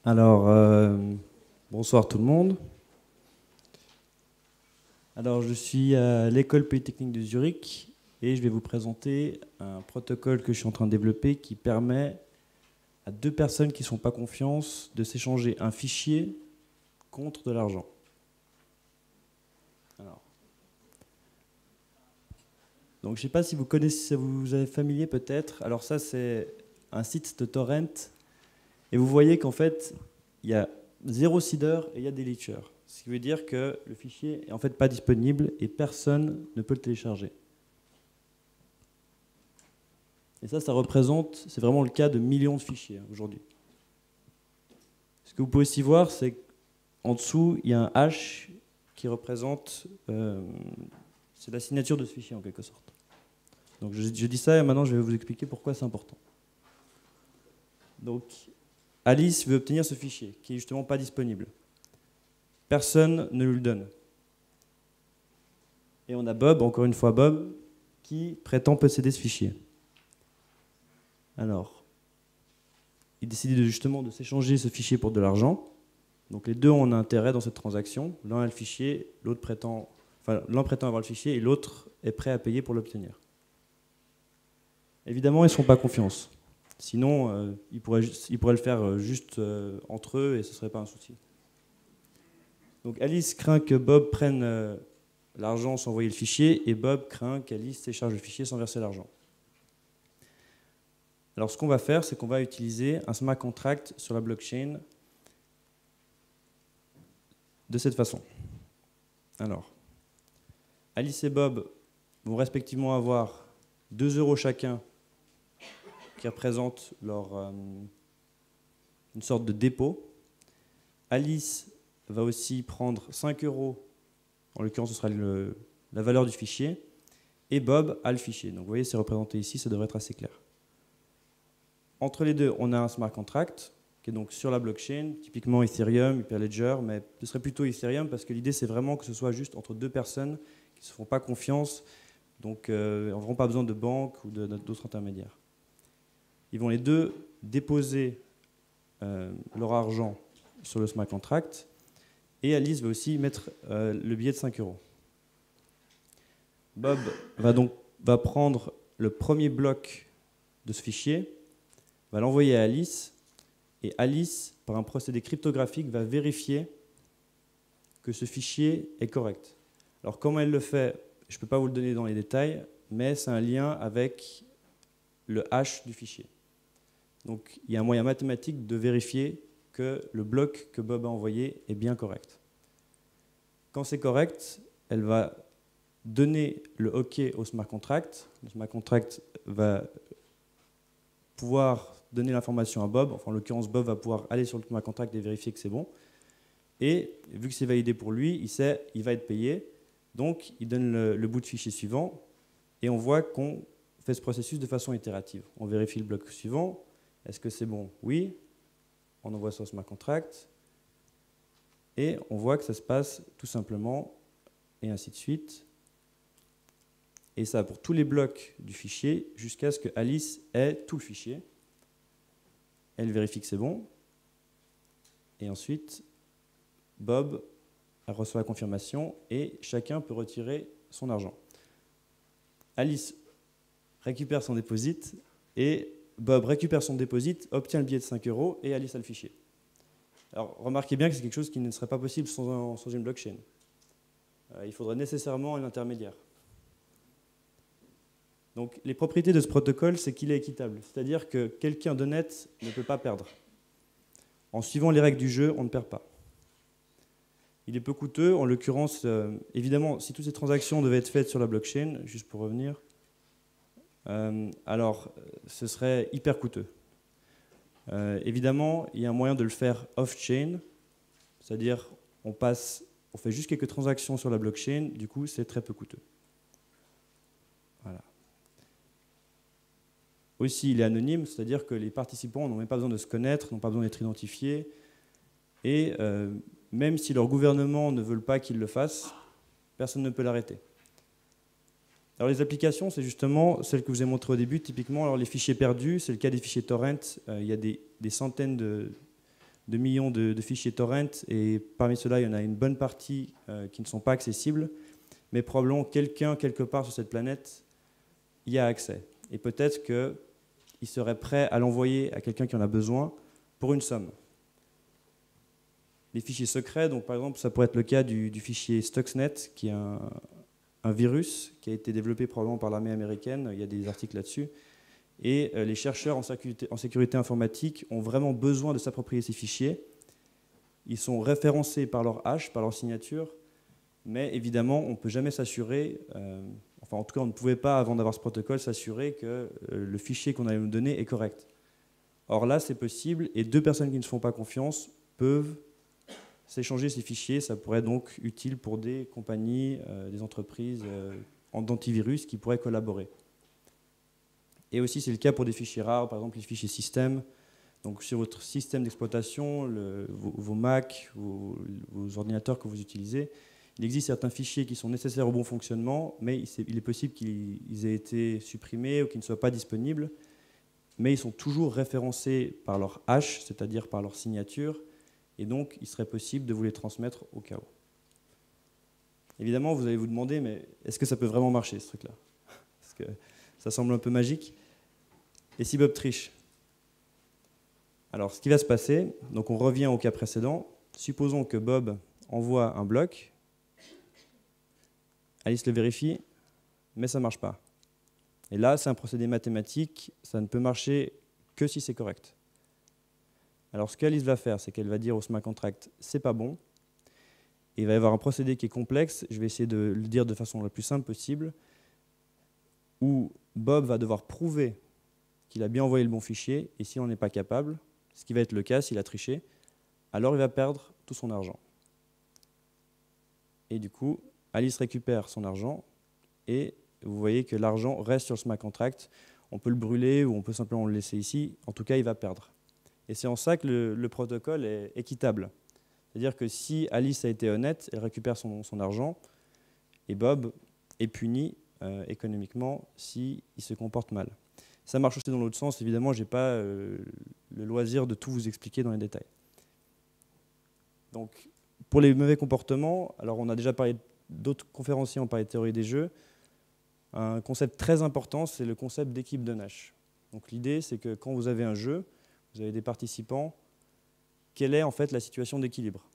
Alors, bonsoir tout le monde. Alors, je suis à l'École Polytechnique de Zurich et je vais vous présenter un protocole que je suis en train de développer qui permet à deux personnes qui ne sont pas confiance de s'échanger un fichier contre de l'argent. Donc, je ne sais pas si vous connaissez, si vous êtes familier peut-être. Alors ça, c'est un site de torrent. Et vous voyez qu'en fait, il y a 0 seeder et il y a des leechers. Ce qui veut dire que le fichier est en fait pas disponible et personne ne peut le télécharger. Et ça représente, c'est vraiment le cas de millions de fichiers aujourd'hui. Ce que vous pouvez aussi voir, c'est qu'en dessous, il y a un hash qui représente, c'est la signature de ce fichier en quelque sorte. Donc je dis ça et maintenant je vais vous expliquer pourquoi c'est important. Donc Alice veut obtenir ce fichier qui est justement pas disponible. Personne ne lui le donne. Et on a Bob, encore une fois Bob, qui prétend posséder ce fichier. Alors, il décide justement de s'échanger ce fichier pour de l'argent. Donc les deux ont un intérêt dans cette transaction. L'un a le fichier, l'un prétend avoir le fichier et l'autre est prêt à payer pour l'obtenir. Évidemment, ils ne se font pas confiance. Sinon, ils pourraient le faire juste entre eux et ce ne serait pas un souci. Donc Alice craint que Bob prenne l'argent sans envoyer le fichier et Bob craint qu'Alice télécharge le fichier sans verser l'argent. Alors ce qu'on va faire, c'est qu'on va utiliser un smart contract sur la blockchain de cette façon. Alors, Alice et Bob vont respectivement avoir 2 € chacun qui représentent une sorte de dépôt. Alice va aussi prendre 5 €, en l'occurrence ce sera la valeur du fichier, et Bob a le fichier. Donc vous voyez, c'est représenté ici, ça devrait être assez clair. Entre les deux, on a un smart contract qui est donc sur la blockchain, typiquement Ethereum, Hyperledger, mais ce serait plutôt Ethereum parce que l'idée c'est vraiment que ce soit juste entre deux personnes qui ne se font pas confiance, donc ils n'auront pas besoin de banque ou d'autres intermédiaires. Ils vont les deux déposer leur argent sur le smart contract et Alice va aussi mettre le billet de 5 €. Bob va prendre le premier bloc de ce fichier, va l'envoyer à Alice et Alice, par un procédé cryptographique, va vérifier que ce fichier est correct. Alors comment elle le fait, je ne peux pas vous le donner dans les détails, mais c'est un lien avec le hash du fichier. Donc il y a un moyen mathématique de vérifier que le bloc que Bob a envoyé est bien correct. Quand c'est correct, elle va donner le OK au smart contract. Le smart contract va pouvoir donner l'information à Bob. Enfin, en l'occurrence, Bob va pouvoir aller sur le smart contract et vérifier que c'est bon. Et vu que c'est validé pour lui, il sait qu'il va être payé. Donc, il donne le bout de fichier suivant. Et on voit qu'on fait ce processus de façon itérative. On vérifie le bloc suivant. Est-ce que c'est bon? Oui. On envoie sur le smart contract. Et on voit que ça se passe tout simplement, et ainsi de suite. Et ça pour tous les blocs du fichier, jusqu'à ce que Alice ait tout le fichier. Elle vérifie que c'est bon. Et ensuite, Bob reçoit la confirmation et chacun peut retirer son argent. Alice récupère son dépôt et Bob récupère son dépôt, obtient le billet de 5 € et Alice a le fichier. Alors remarquez bien que c'est quelque chose qui ne serait pas possible sans une blockchain. Il faudrait nécessairement un intermédiaire. Donc les propriétés de ce protocole, c'est qu'il est équitable. C'est-à-dire que quelqu'un d'honnête ne peut pas perdre. En suivant les règles du jeu, on ne perd pas. Il est peu coûteux. En l'occurrence, évidemment, si toutes ces transactions devaient être faites sur la blockchain, juste pour revenir, alors ce serait hyper coûteux. Évidemment, il y a un moyen de le faire off-chain, c'est-à-dire on fait juste quelques transactions sur la blockchain, du coup c'est très peu coûteux. Voilà. Aussi, il est anonyme, c'est-à-dire que les participants n'ont même pas besoin de se connaître, n'ont pas besoin d'être identifiés, et même si leur gouvernement ne veut pas qu'ils le fassent, personne ne peut l'arrêter. Alors les applications, c'est justement celles que je vous ai montrées au début, typiquement alors les fichiers perdus, c'est le cas des fichiers torrent, il y a des centaines de de millions de fichiers torrent, et parmi ceux-là, il y en a une bonne partie qui ne sont pas accessibles, mais probablement quelqu'un, quelque part sur cette planète, y a accès. Et peut-être qu'il serait prêt à l'envoyer à quelqu'un qui en a besoin pour une somme. Les fichiers secrets, donc par exemple, ça pourrait être le cas du fichier Stuxnet, qui est un virus qui a été développé probablement par l'armée américaine, il y a des articles là-dessus, et les chercheurs en sécurité informatique ont vraiment besoin de s'approprier ces fichiers. Ils sont référencés par leur hash, par leur signature, mais évidemment, on ne peut jamais s'assurer, enfin en tout cas, on ne pouvait pas, avant d'avoir ce protocole, s'assurer que le fichier qu'on allait nous donner est correct. Or là, c'est possible, et deux personnes qui ne se font pas confiance peuvent s'échanger ces fichiers. Ça pourrait être donc utile pour des compagnies, des entreprises d'antivirus qui pourraient collaborer. Et aussi, c'est le cas pour des fichiers rares, par exemple les fichiers système. Donc sur votre système d'exploitation, vos Mac, vos ordinateurs que vous utilisez, il existe certains fichiers qui sont nécessaires au bon fonctionnement, mais il est possible qu'ils aient été supprimés ou qu'ils ne soient pas disponibles, mais ils sont toujours référencés par leur hash, c'est-à-dire par leur signature, et donc il serait possible de vous les transmettre au cas où. Évidemment, vous allez vous demander, mais est-ce que ça peut vraiment marcher, ce truc-là? Parce que ça semble un peu magique. Et si Bob triche? Alors, ce qui va se passer, donc on revient au cas précédent. Supposons que Bob envoie un bloc, Alice le vérifie, mais ça ne marche pas. Et là, c'est un procédé mathématique, ça ne peut marcher que si c'est correct. Alors, ce qu'Alice va faire, c'est qu'elle va dire au smart contract, c'est pas bon. Et il va y avoir un procédé qui est complexe, je vais essayer de le dire de façon la plus simple possible, où Bob va devoir prouver qu'il a bien envoyé le bon fichier, et s'il n'en est pas capable, ce qui va être le cas s'il a triché, alors il va perdre tout son argent. Et du coup, Alice récupère son argent, et vous voyez que l'argent reste sur le smart contract. On peut le brûler, ou on peut simplement le laisser ici. En tout cas, il va perdre. Et c'est en ça que le protocole est équitable. C'est-à-dire que si Alice a été honnête, elle récupère son argent, et Bob est puni économiquement s'il se comporte mal. Ça marche aussi dans l'autre sens. Évidemment, je n'ai pas le loisir de tout vous expliquer dans les détails. Donc, pour les mauvais comportements, alors on a déjà parlé, d'autres conférenciers ont parlé de théorie des jeux. Un concept très important, c'est le concept d'équipe de Nash. Donc l'idée, c'est que quand vous avez un jeu, vous avez des participants, quelle est en fait la situation d'équilibre?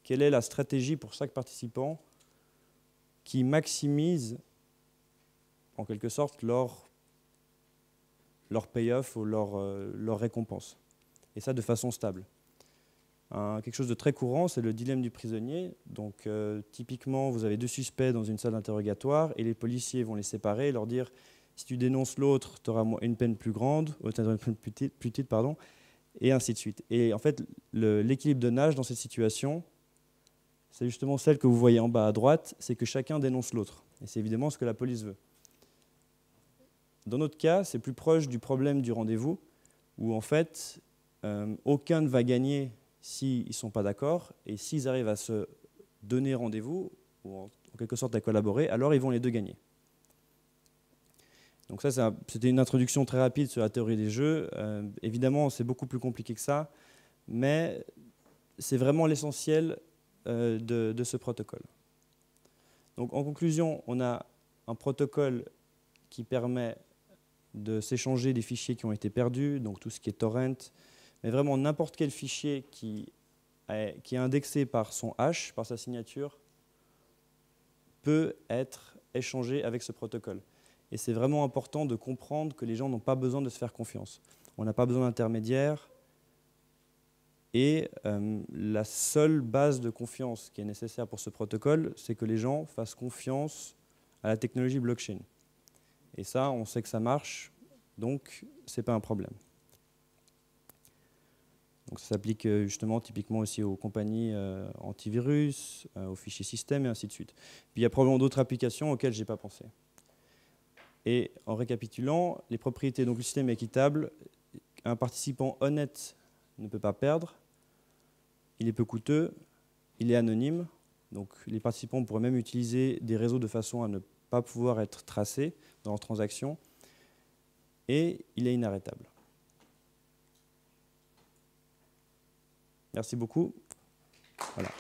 Quelle est la stratégie pour chaque participant qui maximise en quelque sorte leur payoff ou leur récompense? Et ça de façon stable. Quelque chose de très courant, c'est le dilemme du prisonnier. Donc typiquement, vous avez deux suspects dans une salle d'interrogatoire et les policiers vont les séparer et leur dire si tu dénonces l'autre, tu auras une peine plus grande, ou tu auras une peine plus petite, pardon, et ainsi de suite. Et en fait, l'équilibre de Nash dans cette situation, c'est justement celle que vous voyez en bas à droite, c'est que chacun dénonce l'autre. Et c'est évidemment ce que la police veut. Dans notre cas, c'est plus proche du problème du rendez-vous, où en fait, aucun ne va gagner s'ils ne sont pas d'accord, et s'ils arrivent à se donner rendez-vous, ou en quelque sorte à collaborer, alors ils vont les deux gagner. Donc ça, c'était une introduction très rapide sur la théorie des jeux. Évidemment, c'est beaucoup plus compliqué que ça, mais c'est vraiment l'essentiel de ce protocole. Donc en conclusion, on a un protocole qui permet de s'échanger des fichiers qui ont été perdus, donc tout ce qui est torrent, mais vraiment n'importe quel fichier qui est indexé par son hash, par sa signature, peut être échangé avec ce protocole. Et c'est vraiment important de comprendre que les gens n'ont pas besoin de se faire confiance. On n'a pas besoin d'intermédiaires. Et la seule base de confiance qui est nécessaire pour ce protocole, c'est que les gens fassent confiance à la technologie blockchain. Et ça, on sait que ça marche, donc ce n'est pas un problème. Donc ça s'applique justement typiquement aussi aux compagnies antivirus, aux fichiers système et ainsi de suite. Puis il y a probablement d'autres applications auxquelles je n'ai pas pensé. Et en récapitulant, les propriétés, donc le système est équitable, un participant honnête ne peut pas perdre, il est peu coûteux, il est anonyme, donc les participants pourraient même utiliser des réseaux de façon à ne pas pouvoir être tracés dans leurs transactions, et il est inarrêtable. Merci beaucoup. Voilà.